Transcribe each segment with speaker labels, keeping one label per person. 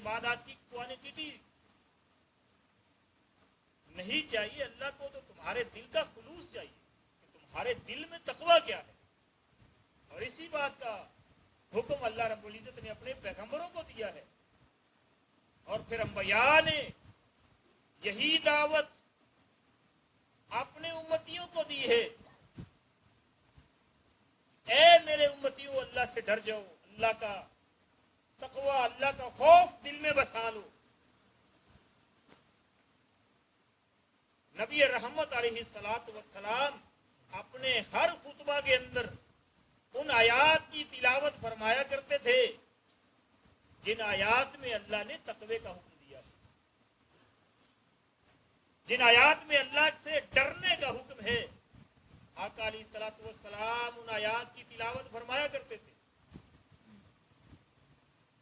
Speaker 1: इबादत की क्वांटिटी नहीं चाहिए। अल्लाह को तो तुम्हारे दिल का खुलूस चाहिए कि तुम्हारे दिल में तकवा क्या है। और इसी बात का हुक्म अल्लाह रब्बुल इज्जत ने अपने पैगंबरों को दिया है और फिर अंबिया ने यही दावत अपने उम्मतियों को दी है। ए मेरे उम्मतियों, अल्लाह से डर जाओ, अल्लाह का तकवा, अल्लाह का खौफ दिल में बसा लो। नबी रहमत अलैहिस्सलातु वस्सलाम अपने हर खुतबा के अंदर उन आयात की तिलावत फरमाया करते थे जिन आयात में अल्लाह ने तकवे का हुक्म दिया, जिन आयात में अल्लाह से डरने का हुक्म है। आका अलैहिस्सलातु वस्सलाम उन आयात की तिलावत फरमाया करते थे।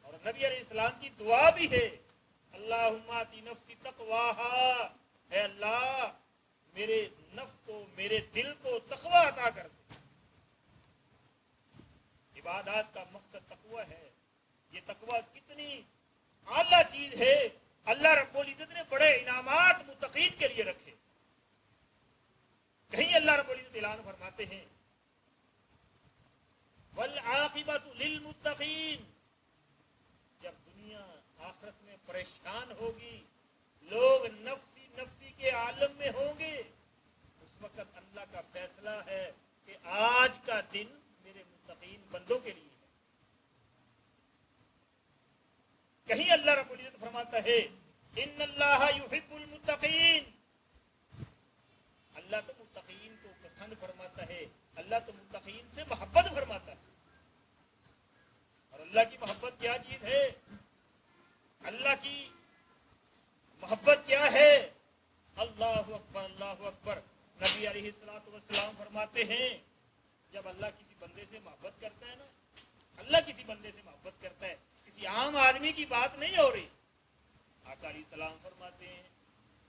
Speaker 1: और नबी अलैहिस्सलाम की दुआ भी है, अल्लाहुम्मा आति नफ्सी तक़वाहा, है अल्लाह मेरे नफ्स को, मेरे दिल को तकवा अता कर दे। इबादत का मकसद तकवा है। ये तकवा कितनी आला चीज है। अल्लाह रब्बुल इज्जत ने बड़े इनामात मुत्तकीन के लिए रखे। कहीं अल्लाह रब्बुल इज्जत ऐलान फरमाते हैं, वल आखिबतु लिल मुत्तकीन, जब दुनिया आखिरत में परेशान होगी, लोग नफ्सी नफ्सी के आलम में होंगे, उस वक्त अल्लाह का फैसला है कि आज का दिन मेरे मुत्तकीन बंदों के लिए है। कहीं अल्लाह रब्बुल इज्जत फरमाता है, इन्नल्लाह युहिब्बुल मुत्तकीन, अल्लाह तो मुत्तकीन को पसंद फरमाता है, अल्लाह तो मुत्तकीन से मोहब्बत फरमाता है। और अल्लाह की मोहब्बत क्या चीज है? अल्लाह की मोहब्बत क्या है? अल्लाहु अकबर, अल्लाहु अकबर। नबी अलैहिस्सलातु वस्सलाम फरमाते हैं, जब अल्लाह किसी बंदे से मोहब्बत करता है ना, अल्लाह किसी बंदे से मोहब्बत करता है, किसी आम आदमी की बात नहीं हो रही। आका अलैहिस्सलाम फरमाते हैं,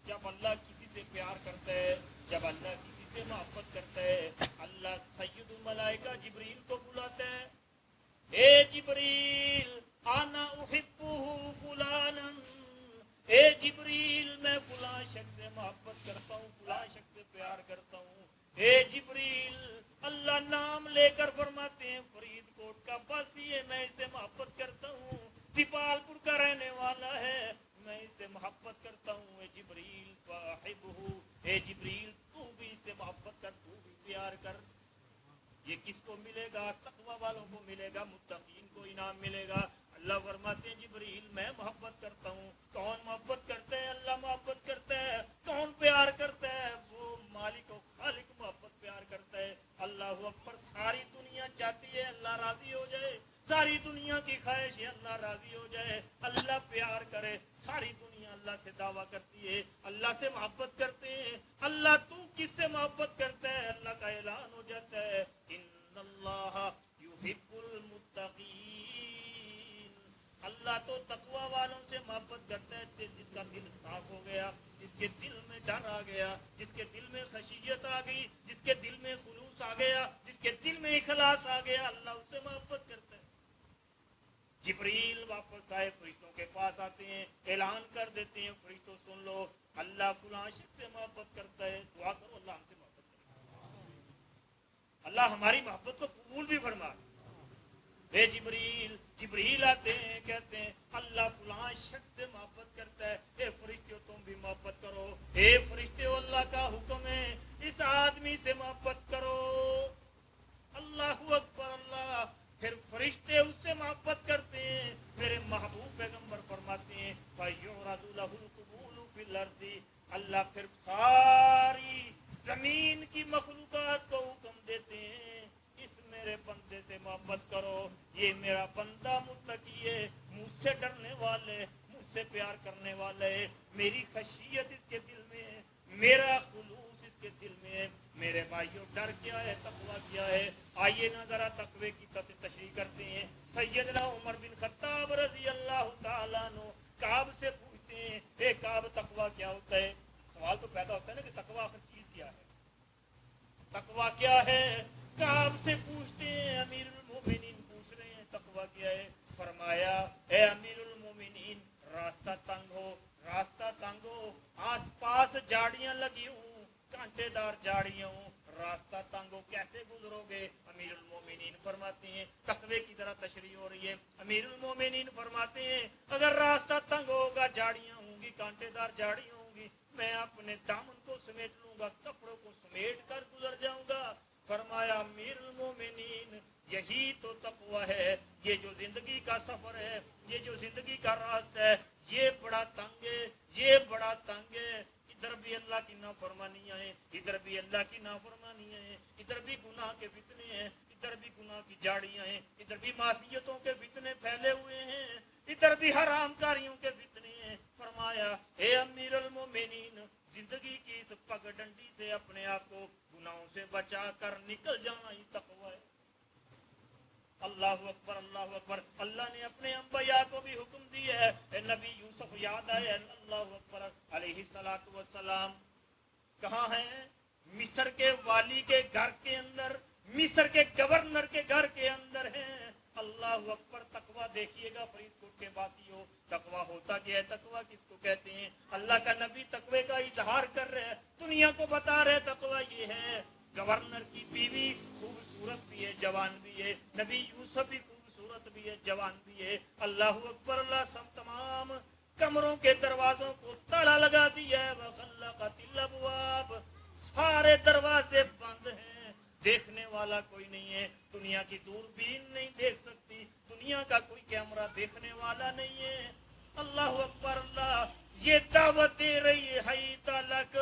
Speaker 1: जब अल्लाह किसी से प्यार करता है, जब अल्लाह किसी से मोहब्बत करता है, अल्लाह सय्यदुल मलाइका जिब्रील को बुलाता है, ए जिब्रील आना उहिब्बुहु फुलानन, ए जिब्रील मैं फुलां शख्स से मोहब्बत करता हूँ, फुलां शख्स से प्यार करता हूँ। ए जिब्रील, अल्लाह नाम लेकर फरमाते हैं, फरीदकोट का वासी है, मैं इससे मोहब्बत करता हूँ, दीपालपुर का रहने वाला है, मैं इससे मोहब्बत करता हूँ। ए जिब्रील फाहिबहु, ए जिब्रील तू भी इससे मोहब्बत कर, तू भी प्यार कर। ये किसको मिलेगा? तकवा वालों को मिलेगा, मुत्तकीन को इनाम मिलेगा। अल्लाह फरमाते हैं, जिब्रील मैं मोहब्बत करता हूँ। कौन मोहब्बत करता है? अल्लाह मोहब्बत करता है। कौन प्यार करता है? वो मालिक और खालिक मोहब्बत प्यार करता है। अल्लाहु अकबर। सारी दुनिया चाहती है अल्लाह राजी हो जाए, सारी दुनिया की ख्वाहिश है अल्लाह राजी हो जाए, अल्लाह प्यार करे। सारी दुनिया अल्लाह से दावा करती है, अल्लाह से मोहब्बत करते हैं। अल्लाह तू किससे मोहब्बत करता है? अल्लाह का ऐलान हो जाता है, इन्नल्लाह युहिब्बुल मुत्तकीन, अल्लाह तो तकवा वालों से मोहब्बत करता है, जिसका दिल साफ हो गया, जिसके दिल में डर आ गया, जिसके दिल में खशियत आ गई, जिसके दिल में खुलूस आ गया, जिसके दिल में इखलास आ गया, अल्लाह उससे मोहब्बत करता है। जिब्रील वापस आए, फरिश्तों के पास आते हैं, ऐलान कर देते हैं, फरिश्तों सुन लो, अल्लाह फुलां शख्स से मोहब्बत करता है, दुआ करो अल्लाह हमसे मोहब्बत करे, अल्लाह हमारी मोहब्बत को कबूल भी फरमा। हे जिब्रील, जिब्रील आते हैं, कहते हैं अल्लाह फुलां शख्स से मोहब्बत करता है, हे फरिश्तों तुम भी मोहब्बत करो। हे फरिश्तों, अल्लाह का हुक्म है इस आदमी से मोहब्बत करो। अल्लाहु अकबर, अल्लाह। फिर फरिश्ते उससे मोहब्बत करते हैं। मेरे महबूब पैगंबर फरमाते हैं, फयुरदु लहुल कुबूलु फिल अर्दी, अल्लाह फिर सारी जमीन की मखलूकात को हुक्म देते हैं, इस मेरे बंदे से मोहब्बत करो, ये मेरा बंदा मुत्तकी है, मुझसे डरने वाले, मुझसे प्यार करने वाले, मेरी खशियत इसके दिल में है, मेरा खुलूस इसके दिल में है। मेरे भाइयों, डर क्या है? तकवा क्या है? आइए ना जरा तकवे की तशरीह करते हैं। सैयदना उमर बिन खत्ताब रजी अल्लाह तआला अन्हु काब से पूछते हैं, हे काब, तकवा क्या होता है? सवाल तो पैदा होता है ना कि तकवा आखिर चीज क्या है, तकवा क्या है? काब से पूछते हैं, अमीरुल मोमिनीन पूछ रहे हैं तकवा क्या है? फरमाया, ए अमीरुल मोमिनीन, झाड़ियां लगी हूँ, कांटेदार झाड़ियां हूँ, रास्ता तंग हो कैसे गुजरोगे? अमीरुल मोमिनीन फरमाते हैं, तकवे की तरह तशरीह हो रही है, अमीरुल मोमिनीन फरमाते हैं अगर रास्ता तंग होगा, झाड़ियां होंगी, कांटेदार झाड़ियां होंगी, मैं अपने दामन को समेट लूंगा, कपड़ों को समेट कर गुजर जाऊंगा। फरमाया अमीरुल मोमिनीन यही तो तकवा है, ये जो जिंदगी का सफर है, ये जो जिंदगी का रास्ता है, ये बड़ा तंग है, ये बड़ा तंग है। इधर भी अल्लाह की नाफरमानियां हैं, इधर भी अल्लाह की नाफरमानियां हैं, इधर भी गुनाह के फितने हैं, इधर भी गुनाह की झाड़ियां हैं, इधर भी मासियतों के फितने फैले हुए हैं, इधर भी हरामकारियों के फितने हैं। फरमाया हे अमीरुल मोमिनीन, जिंदगी की इस पगडंडी से अपने आप को गुनाहों से बचा कर निकल जाना ही तकवा है। अल्लाहु अकबर, अल्लाहु अकबर। अल्लाह ने अपने अंबिया को भी हुक्म दिया है, नबी यूसुफ याद आए, अल्लाहु अकबर अलैहि सलातु वस्सलाम कहाँ हैं? मिस्र के वाली के घर के अंदर, मिस्र के गवर्नर के घर के अंदर हैं। अल्लाहु अकबर। तकवा देखिएगा फरीदकोट के वासियों, तकवा होता क्या है? तकवा किसको कहते हैं? अल्लाह का नबी तकवे का इजहार कर रहे हैं, दुनिया को बता रहे तकवा ये है। गवर्नर की बीवी खूबसूरत भी है, जवान भी है, नबी यूसुफ भी खूबसूरत भी है, जवान भी है। अल्लाहु अकबर। अल्लाह सब तमाम कमरों के दरवाजों को ताला लगा दिया है, वखल्लक़तिल अबवाब, सारे दरवाजे बंद हैं, देखने वाला कोई नहीं है, दुनिया की दूरबीन नहीं देख सकती, दुनिया का कोई कैमरा देखने वाला नहीं है। अल्लाहु अकबर। अल्लाह ये दावत दे रही है हई तलक,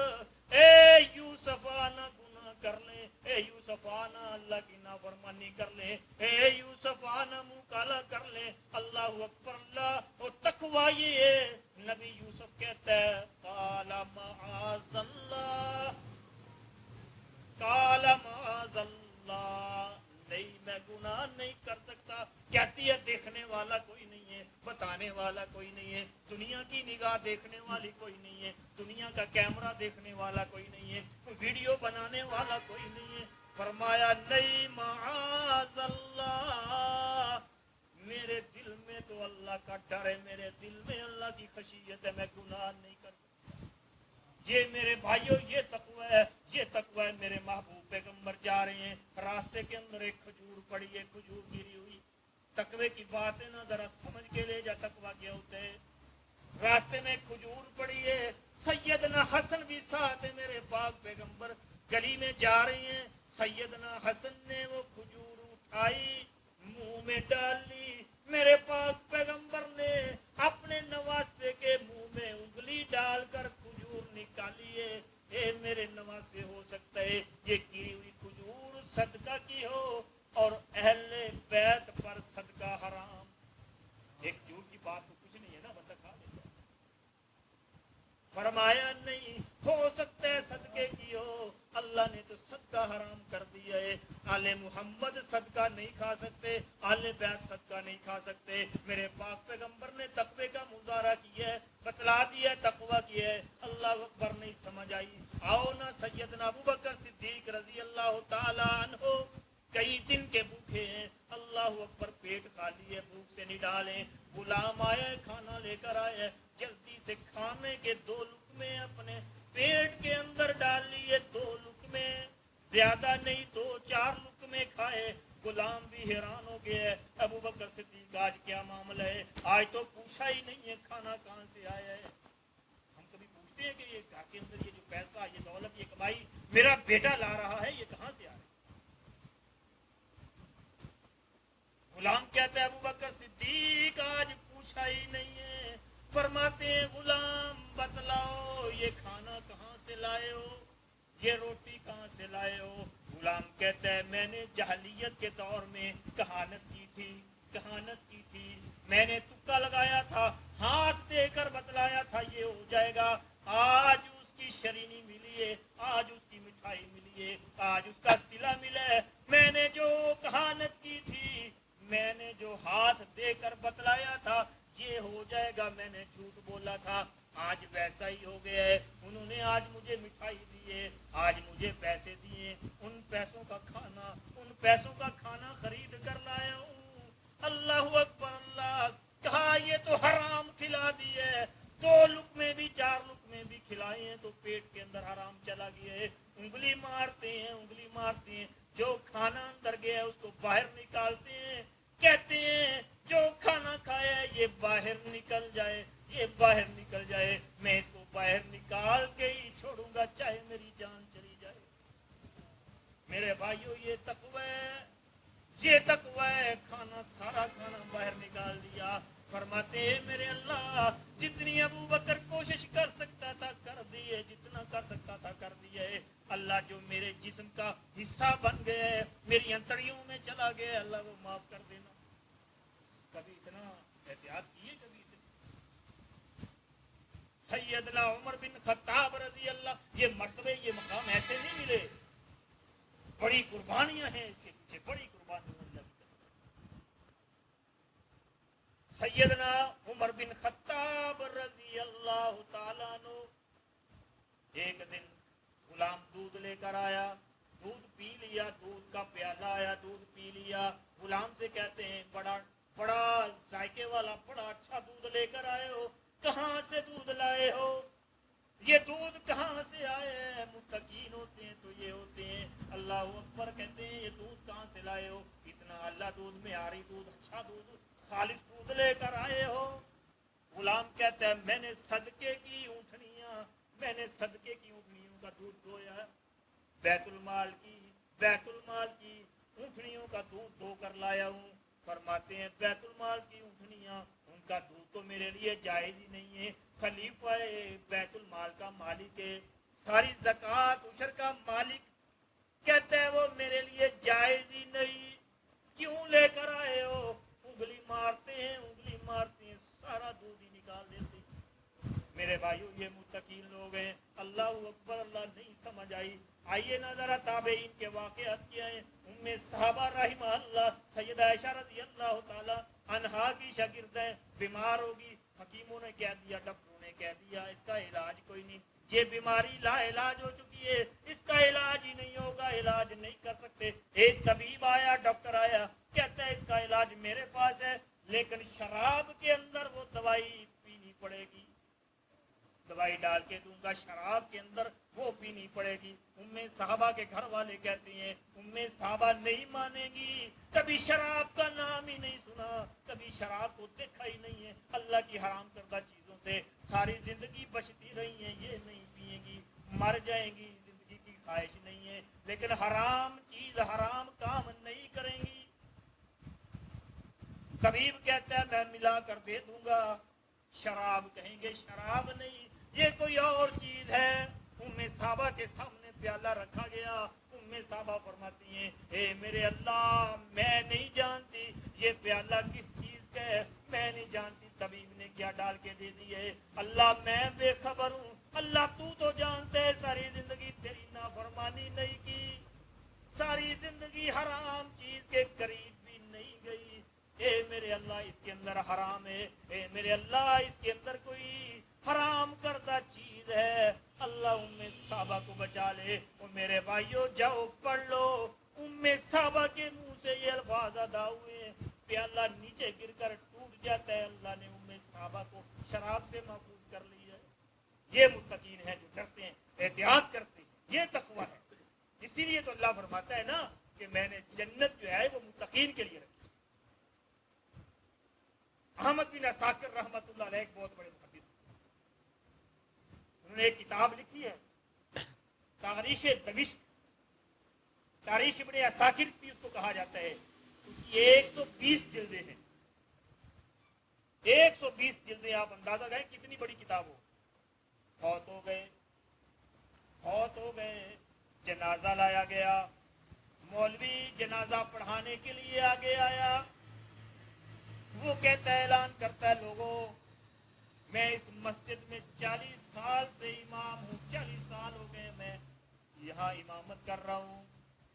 Speaker 1: ए यूसुफाना गुनाह कर ले, ए यूसुफाना अल्लाह की नाफरमानी कर ले, ए यूसुफाना मुंह काला कर ले। अल्लाहु अकबर। अल्लाह और तकवा ये है, नबी यूसुफ कहता है काला माअज़ल्लाह, काला माअज़ल्लाह, नहीं मैं गुनाह नहीं कर सकता। कहती है देखने वाला कोई नहीं है, बताने वाला कोई नहीं है, दुनिया की निगाह देखने वाली कोई नहीं है, दुनिया का कैमरा देखने वाला कोई नहीं है, कोई वीडियो बनाने वाला कोई नहीं है। फरमाया नहीं माअज़ल्लाह, मेरे दिल में तो अल्लाह का डर है, मेरे दिल में अल्लाह की खशियत है, मैं गुनाह नहीं कर सकता। ये मेरे भाइयों ये तकवा है, ये तकवा है। मेरे महबूब पैगंबर जा रहे हैं, रास्ते के अंदर एक खजूर पड़ी है, खजूर गिरी हुई। तकवे की बात है ना, जरा समझ के ले जा तकवा क्या होता है। रास्ते में खजूर पड़ी है, सैयदना हसन भी साथ है, मेरे पाक पैगंबर गली में जा रहे हैं। सैयदना हसन ने वो खजूर उठाई, मुंह में डाल ली, मेरे पाक पैगंबर ने अपने नवासे के मुंह में उंगली डालकर खजूर निकाली है। ए मेरे नवासे, हो सकता है ये गिरी हुई खजूर सदका की हो और अहले बैत पर सदका हराम। एक झूठ की बात तो कुछ नहीं है ना, बंदा खा लेता। फरमाया नहीं हो सकता है सदके की हो, अल्लाह ने तो सदका हराम कर दिया है। आले मुहम्मद सदका नहीं खा सकते, आले बैत सदका नहीं खा सकते। मेरे पाक पैगंबर ने तकवे का मुजाहरा किया है, बतला दिया तकवा किया है। अल्लाह अकबर नहीं समझ आई। आओ ना सैयदना अबू बकर सिद्दीक रजी अल्लाह ताला अन्हु कई दिन के भूखे हैं, अल्लाह अकबर, पेट खाली है, भूख से नहीं डाले। गुलाम आया, खाना लेकर आया, जल्दी से खाने के 2 लुकमे अपने पेट के अंदर डाल लिए, 2 लुकमे, ज्यादा नहीं 2-4 लुकमे खाए। गुलाम भी हैरान हो गया, अबू बकर सिद्दीक आज क्या मामला है, आज तो पूछा ही नहीं है खाना कहाँ से आया है। हम कभी पूछते हैं कि ये घर के अंदर ये जो पैसा, ये दौलत, ये कमाई मेरा बेटा ला रहा है, ये कहाँ से आ रहा है? गुलाम कहता है अबू बकर सिद्दीक आज पूछा ही नहीं है। फरमाते हैं गुलाम बतलाओ ये खाना कहाँ से लाए हो, ये रोटी कहाँ से लाए हो? गुलाम कहता है मैंने जहलियत के दौर में कहानत की थी, मैंने तुक्का लगाया था, हाथ देकर बतलाया था ये हो जाएगा। आज उसकी शरीनी मिली है, आज उसकी मिठाई मिली है, आज उसका सिला मिला है। मैंने जो कहानत की थी, मैंने जो हाथ देकर बतलाया था ये हो जाएगा, मैंने झूठ बोला था, आज वैसा ही हो गया है। उन्होंने आज मुझे मिठाई दी है, आज मुझे पैसे दिए, उन पैसों का खाना खरीद कर लाया हूँ। अल्लाहु अकबर। अल्लाह कहा ये तो हराम खिला दी है, 2 लुकमे भी 4 लुकमे भी खिलाए हैं तो पेट के अंदर हराम चला गया है, उंगली मारते हैं, जो खाना अंदर गया है उसको बाहर निकालते हैं, कहते हैं जो खाना खाया है ये बाहर निकल जाए, मैं इसको बाहर निकाल के ही छोड़ूंगा चाहे मेरी जान चली जाए। मेरे भाइयों ये तकवा है, सारा खाना बाहर निकाल दिया। फरमाते हैं मेरे अल्लाह जितनी अबू बकर कोशिश कर सकता था कर दिए, जितना कर सकता था कर दिए। अल्लाह जो मेरे जिस्म का हिस्सा बन गया है, मेरी अंतड़ियों में चला गया, अल्लाह वो माफ कर देना। कभी इतना एहतियात किए, कभी इतना। सैयदना उमर बिन खत्ताब रजी अल्लाह, ये मर्तबे ये मकाम ऐसे नहीं मिले, बड़ी कुर्बानियां हैं इसके पीछे, बड़ी कुर्बानियां। सैयदना उमर बिन खत्ताब रजी अल्लाह ताला अन्हु, एक दिन गुलाम दूध लेकर आया, दूध पी लिया, दूध का प्याला आया, दूध पी लिया। गुलाम से कहते हैं बड़ा जायके वाला बड़ा अच्छा दूध लेकर आए हो, कहाँ से दूध लाए हो, ये दूध कहाँ से आए हैं? मुत्तकीन होते हैं तो ये होते हैं। अल्लाह अकबर कहते हैं ये दूध कहाँ से लाए हो? इतना अल्लाह दूध में आ रही दूध, अच्छा दूध, खालिस दूध लेकर आए हो। गुलाम कहता है मैंने सदके की ऊँटनियों का दूध धोया, बैतुल माल की ऊँटनियों का दूध धोकर लाया हूँ। फरमाते हैं बैतुल माल की ऊँटनियाँ, उनका दूध तो मेरे लिए जायज ही नहीं है। खलीफा बैतुल माल का मालिक है, सारी ज़कात उशर का मालिक, कहते हैं वो मेरे लिए जायज ही नहीं, क्यों लेकर आए हो? उंगली मारते हैं, सारा दूध ही निकाल देते। मेरे भाइयों ये मुत्तकीन लोग हैं। अल्लाह अकबर, अल्लाह नहीं समझ आई। आइए ना जरा ताबईन के वाक़यात क्या है। उम्मे साहबा रहिमा अल्लाह, सैयदा आयशा रज़ी अल्लाह ताला अन्हा की शागिर्द है, बीमार होगी, हकीमों ने कह दिया, डॉक्टरों ने कह दिया इसका इलाज कोई नहीं, ये बीमारी ला इलाज हो चुकी है, इसका इलाज ही नहीं होगा, इलाज नहीं कर सकते। एक तबीब आया, डॉक्टर आया, कहता है इसका इलाज मेरे पास है, लेकिन शराब के अंदर वो दवाई पीनी पड़ेगी, दवाई डाल के दूंगा, शराब के अंदर वो पीनी पड़ेगी। उम्मे साहबा के घर वाले कहते हैं उम्मे साहबा नहीं मानेगी, कभी शराब का नाम ही नहीं सुना, कभी शराब को देखा ही नहीं है, अल्लाह की हराम करदा चीजों से सारी जिंदगी बचती रही है, ये नहीं पिएगी, मर जाएंगी, जिंदगी की ख्वाहिश नहीं है, लेकिन हराम चीज हराम काम नहीं करेंगी। तबीब कहता है मैं मिला कर दे दूंगा, शराब कहेंगे शराब नहीं, ये कोई और चीज है। उम्मे साहबा के सामने प्याला रखा गया, उम्मे साहबा फरमाती हैं ए मेरे अल्लाह मैं नहीं जानती ये प्याला किस चीज का है, मैं नहीं जानती तबीब ने क्या डाल के दे दी है, अल्लाह मैं बेखबर हूँ, अल्लाह तू तो जानते है सारी जिंदगी तेरी नाफरमानी नहीं की, सारी जिंदगी हराम चीज के करीब भी नहीं गई, ए मेरे अल्लाह इसके अंदर हराम है, ए मेरे अल्लाह इसके अंदर कोई हराम करदा चीज है, अल्लाह उम्मे साहबा को बचा ले। और मेरे भाइयों जाओ पढ़ लो, उम्मे साहबा के मुंह से ये अल्फाज अदा हुए, प्याला नीचे गिरकर टूट जाता है, अल्लाह ने उम्मे साहबा को शराब से महफूज कर लिया है। ये मुत्तकीन है जो डरते हैं, एहतियात करते हैं, ये तकवा है। इसीलिए तो अल्लाह फरमाता है ना कि मैंने जन्नत जो है वो मुत्तकीन के लिए रखी। अहमद बिन असाकिर रहमतुल्लाह अलैह एक बहुत बड़े मुहद्दिस, उन्होंने एक किताब लिखी है तारीख दमिश्क, तारीख इब्ने असाकिर भी उसको कहा जाता है, उसकी 120 जिल्दें हैं, 120 जिल्दें, आप अंदाजा करें कितनी बड़ी किताब हो। फौत हो गए, जनाजा लाया गया, मौलवी जनाजा पढ़ाने के लिए आगे आया, वो कहता है ऐलान करता है लोगों मैं इस मस्जिद में 40 साल से इमाम हूँ, 40 साल हो गए मैं यहाँ इमामत कर रहा हूँ,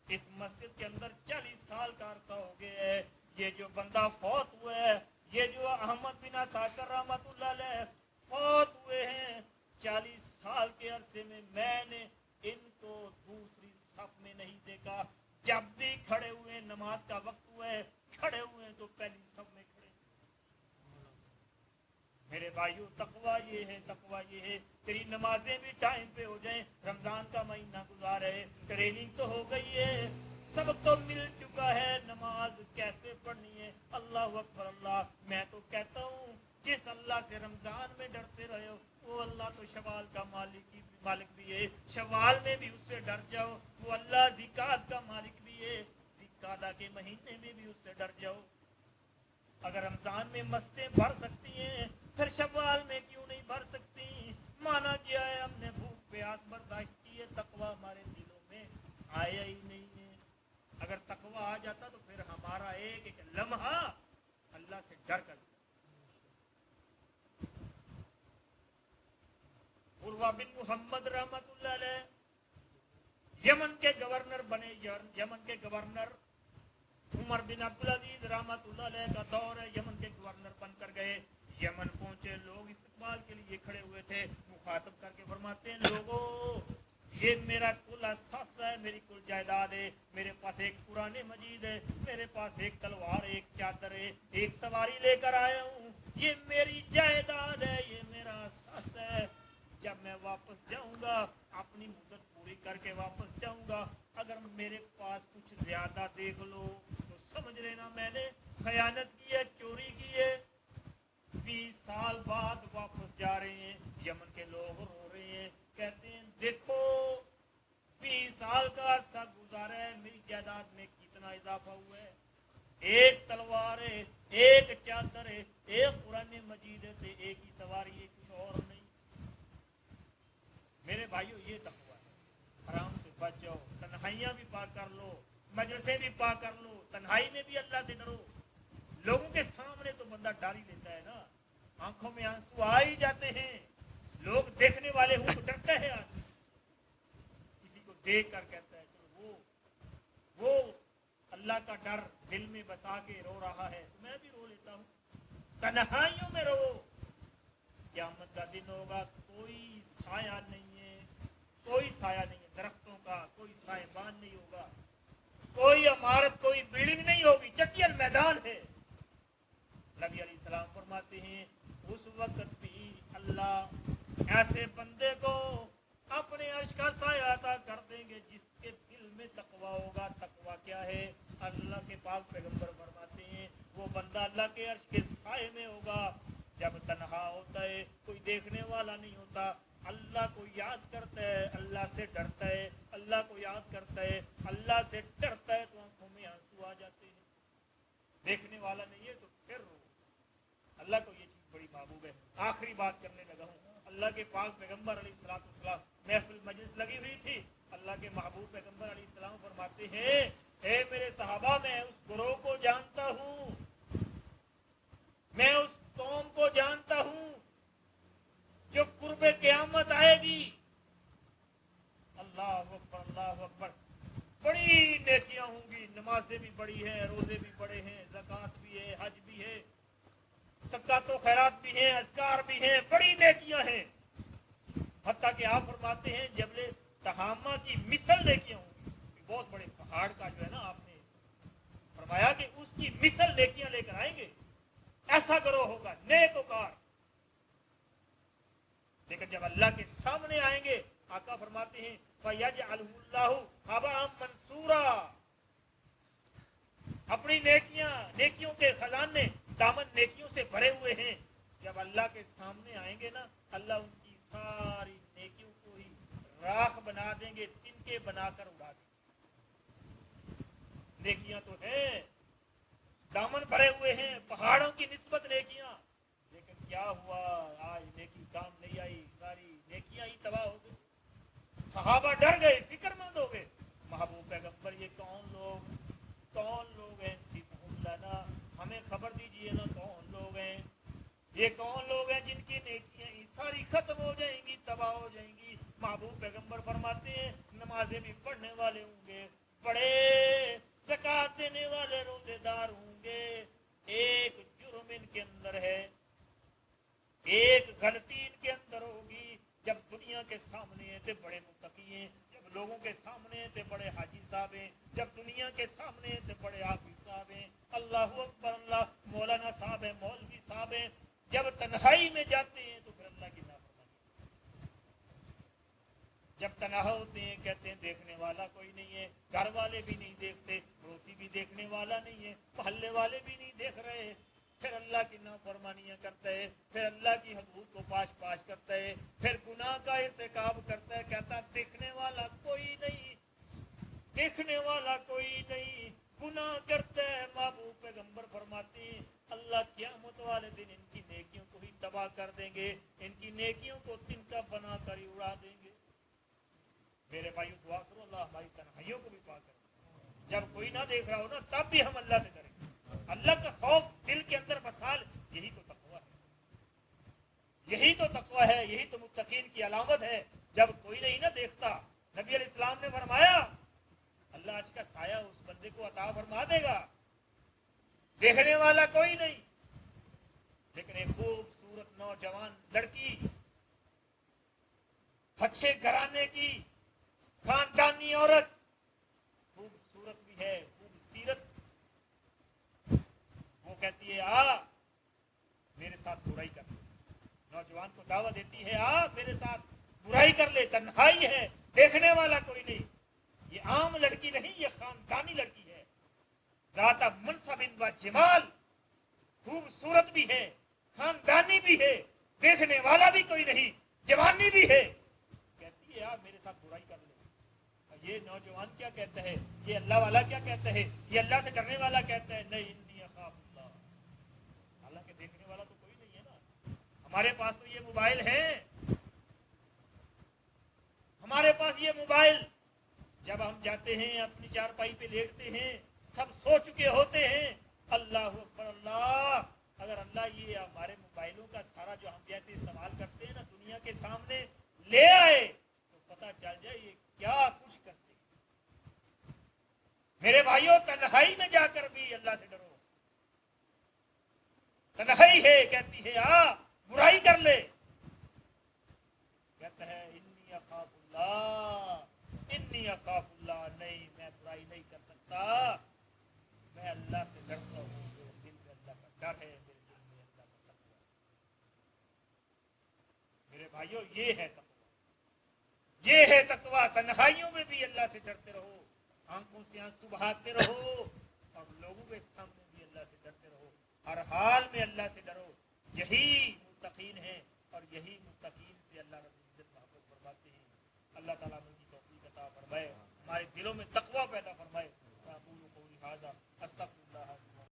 Speaker 1: इस मस्जिद के अंदर 40 साल का अरसा हो गया है, ये जो बंदा फौत हुआ है, ये जो अहमद बिन असाकिर रहमतुल्लाह अलैह फौत हुए हैं, 40 साल के अरसे में मैंने इनको दूसरी सफ में नहीं देखा, जब भी खड़े हुए नमाज का वक्त हुआ है, खड़े हुए तो पहली सफ में खड़े। मेरे भाइयों तकवा تقوا یہ ہے, تقوا یہ ہے. تیری نمازیں بھی ٹائم پہ ہو جائیں, رمضان کا مہینہ گزار ہے, ٹریننگ تو ہو گئی ہے, سبق تو مل چکا ہے, نماز کیسے پڑھنی ہے. اللہ اکبر اللہ. میں تو کہتا ہوں جس اللہ سے رمضان میں ڈرتے رہے ہو وہ اللہ تو شوال کا مالک بھی ہے, شوال میں بھی اس سے ڈر جاؤ. وہ اللہ زکات کا مالک بھی ہے, زکات کے مہینے میں بھی اس سے ڈر جاؤ. اگر رمضان میں مسجدیں بھر سکتی ہیں پھر شوال میں کیوں نہیں بھر سکتی؟ مانا گیا ہے ہم نے بھوک پیاس برداشت کی ہے, تقوی ہمارے دلوں میں آیا ہی نہیں ہے. اگر تقوی آ جاتا تو پھر ہمارا ایک ایک لمحہ اللہ سے ڈر کر. عروہ بن محمد رحمت اللہ علیہ یمن کے گورنر بنے. یمن کے گورنر عمر بن عبدالعزیز رحمت اللہ علیہ کا دور ہے, یمن کے گورنر بن کر گئے. یمن پہنچے, لوگ استقبال کے لیے کھڑے ہوئے تھے. مخاطب کر کے فرماتے ہیں لوگوں یہ میرا کل اثاثہ ہے, میری کل جائیداد ہے, میرے پاس ایک قرآن مجید ہے, میرے پاس ایک تلوار, ایک چادر ہے, ایک سواری لے کر آیا ہوں, یہ میری جائیداد ہے, یہ میرا اثاثہ ہے. جب میں واپس جاؤں گا اپنی مدت پوری کر کے واپس جاؤں گا, اگر میرے پاس کچھ زیادہ دیکھ لو تو سمجھ لینا میں نے خیانت کی ہے, چوری کی ہے. 20 سال بعد واپس جا رہے ہیں, یمن کے لوگ رو رہے ہیں, کہتے ہیں دیکھو 20 سال کا عرصہ گزارا ہے, میری جائیداد میں کتنا اضافہ ہوا ہے. ایک تلوار ہے, ایک چادر ہے, ایک قرآن مجید ہے, ایک ہی سواری ہے, کچھ اور نہیں. میرے بھائیو یہ تقویٰ ہے, حرام سے بچ جاؤ, تنہائیاں بھی پاک کر لو, مجلسیں بھی پاک کر لو, تنہائی میں بھی اللہ سے ڈرو. لوگوں کے سامنے تو بندہ ڈر ہی لیتا ہے نا, آنکھوں میں آنسو آ ہی جاتے ہیں, لوگ دیکھنے والے ہوں تو ڈرتا ہے آدمی, کسی کو دیکھ کر کہتا ہے چلو وہ اللہ کا ڈر دل میں بسا کے رو رہا ہے تو میں بھی رو لیتا ہوں. تنہائیوں میں رو, قیامت کا دن ہوگا کوئی سایہ نہیں ہے, کوئی سایہ نہیں ہے, درختوں کا کوئی سائبان نہیں ہوگا, کوئی عمارت کوئی بلڈنگ نہیں ہوگی, چٹیل میدان ہے. نبی علیہ السلام فرماتے ہیں اس وقت بھی اللہ ایسے بندے کو اپنے عرش کا سایہ عطا کر دیں گے جس کے دل میں تقویٰ ہوگا. تقویٰ کیا ہے؟ اللہ کے پاک پیغمبر فرماتے ہیں وہ بندہ اللہ کے عرش کے سائے میں ہوگا جب تنہا ہوتا ہے, کوئی دیکھنے والا نہیں ہوتا, اللہ کو یاد کرتا ہے, اللہ سے ڈرتا ہے, اللہ کو یاد کرتا ہے, اللہ سے ڈرتا ہے تو آنکھوں میں آنسو آ جاتے ہیں. دیکھنے والا نہیں ہے تو پھر رو. اللہ کو یہ چیز بڑی محبوب ہے. آخری بات کرنے لگا ہوں, اللہ کے پاک پیغمبر علیہ السلام محفل مجلس لگی ہوئی تھی, اللہ کے محبوب پیغمبر علیہ السلام فرماتے ہیں اے میرے صحابہ میں اس گروہ کو جانتا ہوں, میں اس قوم کو جانتا ہوں جو قرب قیامت آئے گی. اللہ اکبر اللہ اکبر. بڑی نیکیاں ہوں گی, نمازیں بھی بڑی ہیں, روزے بھی بڑے ہیں, زکوٰۃ بھی ہے, حج بھی ہے, صدقات و خیرات بھی ہیں, اذکار بھی ہیں, بڑی نیکیاں ہیں. حتیٰ کہ آپ فرماتے ہیں جبل تہامہ کی مثل نیکیاں ہوں گی. بہت بڑے پہاڑ کا جو ہے نا, آپ نے فرمایا کہ اس کی مثل نیکیاں لے کر آئیں گے. ایسا گروہ ہوگا نیک وکار, لیکن جب اللہ کے سامنے آئیں گے آقا فرماتے ہیں فَيَجْعَلُهُ اللَّهُ هَبَاءً مَنْثُورًا. اپنی نیکیوں کے خزانے دامن نیکیوں سے بھرے ہوئے ہیں. جب اللہ کے سامنے آئیں گے نا, اللہ ان کی ساری نیکیوں کو ہی راکھ بنا دیں گے, تنکے بنا کر اڑا دیں گے. نیکیاں تو ہیں, دامن بھرے ہوئے ہیں, پہاڑوں کی نسبت نیکیاں, لیکن کیا ہوا آج نیکی کام نہیں آئی, ساری نیکیاں ہی تباہ ہو گئی. صحابہ ڈر گئے, فکر مند ہو گئے. محبوب پیغمبر یہ کون لوگ ہیں, صفہم لنا, ہمیں خبر دیجئے نا کون لوگ ہیں, یہ کون لوگ ہیں جن کی نیکیاں ساری ختم ہو جائیں گی, تباہ ہو جائیں گی. محبوب پیغمبر فرماتے ہیں نمازیں بھی پڑھنے والے ہوں گے, بڑے زکات دینے والے روزے دار ہوں گے, ایک جرم ان کے اندر ہے, ایک غلطی ان کے اندر ہوگی. جب دنیا کے سامنے ہیں تو بڑے متقی ہیں, جب لوگوں کے سامنے ہیں تو بڑے حاجی صاحب ہیں, جب دنیا کے سامنے ہیں تو بڑے حافظ صاحب ہیں, اللہ اکبر اللہ, مولانا صاحب ہیں, مولوی صاحب ہیں. جب تنہائی میں جاتے ہیں تو پھر اللہ تنہا ہوتے ہیں کہتے ہیں دیکھنے والا کوئی نہیں ہے, گھر والے بھی نہیں دیکھتے, پڑوسی بھی دیکھنے والا نہیں ہے, محلے والے بھی نہیں دیکھ رہے, پھر اللہ کی نافرمانیاں کرتا ہے, پھر اللہ کی حدود کو پاش پاش کرتا ہے, پھر گناہ کا ارتکاب کرتا ہے, کہتا دیکھنے والا کوئی نہیں, دیکھنے والا کوئی نہیں, گناہ کرتا ہے. محبوب پیغمبر فرماتے ہیں اللہ قیامت والے دن ان کی نیکیوں کو ہی تباہ کر دیں گے, ان کی نیکیوں کو تنکا بنا کر ہی اڑا دیں گے. میرے بھائیو دعا کرو اللہ ہماری تنہائیوں کو بھی پاک کرے. جب کوئی نہ دیکھ رہا ہو نا تب بھی ہم اللہ سے ڈریں, اللہ کا خوف دل کے اندر بسال, یہی تو تقویٰ ہے, یہی تو تقویٰ ہے, یہی تو متقین کی علامت ہے. جب کوئی نہیں نہ دیکھتا, نبی علیہ السلام نے فرمایا اللہ عرش کا سایہ اس بندے کو عطا فرما دے گا, دیکھنے والا کوئی نہیں, لیکن ایک خوبصورت نوجوان لڑکی, اچھے گھرانے کی خاندانی عورت, خوبصورت بھی ہے, خوبصورت, وہ کہتی ہے آ میرے ساتھ برائی کر لے, نوجوان کو دعوت دیتی ہے آ میرے ساتھ برائی کر لے, تنہائی ہے, دیکھنے والا کوئی نہیں. یہ عام لڑکی نہیں, یہ خاندانی لڑکی ہے, ذات منصب و جمال, خوبصورت بھی ہے, خاندانی بھی ہے, دیکھنے والا بھی کوئی نہیں, جوانی بھی ہے, کہتی ہے آپ میرے ساتھ برائی کر لے. یہ نوجوان کیا کہتا ہے, یہ اللہ والا کیا کہتا ہے, یہ اللہ سے ڈرنے والا کہتا ہے نہیں انی اخاف اللہ, حالانکہ دیکھنے والا تو کوئی نہیں ہے نا. ہمارے پاس تو یہ موبائل ہے, ہمارے پاس یہ موبائل, جب ہم جاتے ہیں اپنی چارپائی پہ لیٹتے ہیں سب سو چکے ہوتے ہیں, اللہ اکبر اللہ, اگر اللہ یہ ہمارے موبائلوں کا سارا جو ہم جیسے استعمال کرتے ہیں نا دنیا کے سامنے لے آئے تو پتہ چل جائے یہ کیا کچھ کرتے ہیں. میرے بھائیوں تنہائی میں جا کر بھی اللہ سے ڈرو, تنہائی ہے, کہتی ہے آ برائی کر لے, کہتا ہے انی اخاف اللہ, انی اخاف اللہ, نہیں میں برائی نہیں کر سکتا, میں اللہ سے ڈرتا ہوں, میرے دل میں اللہ کا ڈر ہے, میرے دل میں اللہ کا تقویٰ. میرے بھائیوں یہ ہے تقویٰ, یہ ہے تقویٰ. تنہائیوں میں بھی اللہ سے ڈرتے رہو, آنکھوں سے آنسو بہاتے رہو, اور لوگوں کے سامنے بھی اللہ سے ڈرتے رہو, ہر حال میں اللہ سے ڈرو. یہی متقین ہیں, اور یہی متقین سے اللہ رب العزت محبت فرماتے ہیں. اللہ تعالیٰ ان کی توفیق عطا فرمائے, ہمارے دلوں میں تقویٰ پیدا فرمائے.